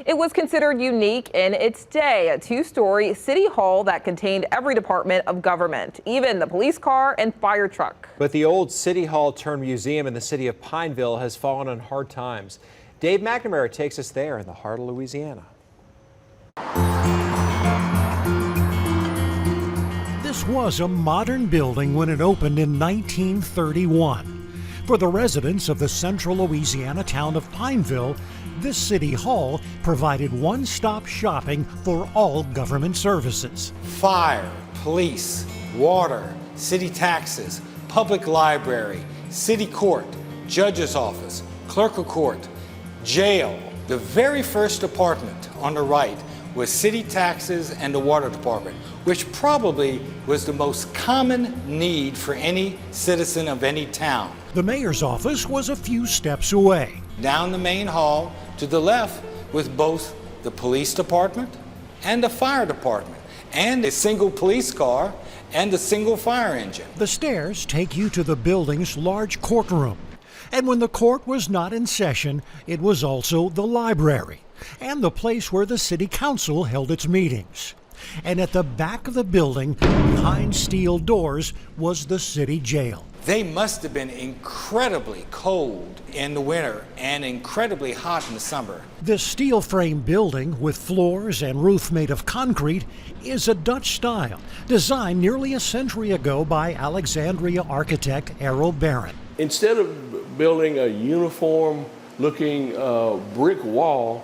It was considered unique in its day, a two-story city hall that contained every department of government, even the police car and fire truck. But the old city hall turned museum in the city of Pineville has fallen on hard times. Dave McNamara takes us there in the heart of Louisiana. This was a modern building when it opened in 1931. For the residents of the central Louisiana town of Pineville, this city hall provided one-stop shopping for all government services. Fire, police, water, city taxes, public library, city court, judge's office, clerk of court, jail. The very first department on the right was city taxes and the water department, which probably was the most common need for any citizen of any town. The mayor's office was a few steps away. Down the main hall to the left was both the police department and the fire department, and a single police car and a single fire engine. The stairs take you to the building's large courtroom. And when the court was not in session, it was also the library and the place where the city council held its meetings. And at the back of the building, behind steel doors, was the city jail. They must have been incredibly cold in the winter and incredibly hot in the summer. This steel frame building with floors and roof made of concrete is a Dutch style, designed nearly a century ago by Alexandria architect Errol Barron. Instead of building a uniform looking brick wall,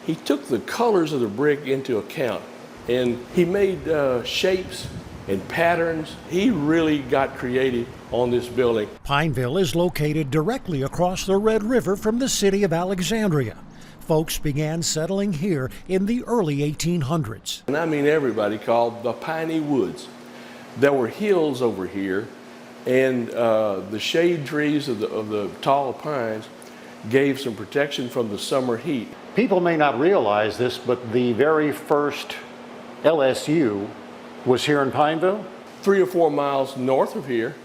he took the colors of the brick into account, and he made shapes and patterns. He really got creative on this building. Pineville is located directly across the Red River from the city of Alexandria. Folks began settling here in the early 1800s. And I mean everybody, called the Piney Woods. There were hills over here, and the shade trees of the tall pines gave some protection from the summer heat. People may not realize this, but the very first LSU was here in Pineville? 3 or 4 miles north of here,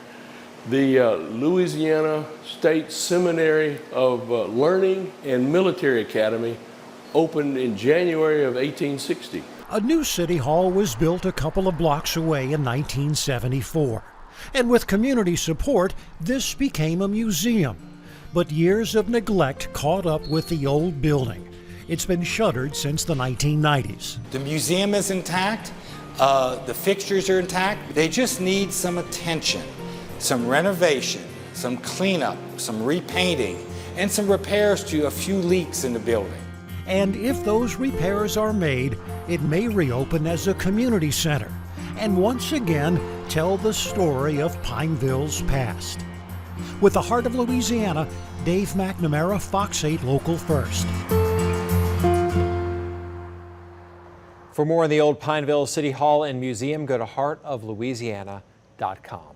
the Louisiana State Seminary of Learning and Military Academy opened in January of 1860. A new city hall was built a couple of blocks away in 1974. And with community support, this became a museum. But years of neglect caught up with the old building. It's been shuttered since the 1990s. The museum is intact. The fixtures are intact. They just need some attention, some renovation, some cleanup, some repainting, and some repairs to a few leaks in the building. And if those repairs are made, it may reopen as a community center and once again tell the story of Pineville's past. With the heart of Louisiana, Dave McNamara, Fox 8 Local First. For more on the old Pineville City Hall and Museum, go to heartoflouisiana.com.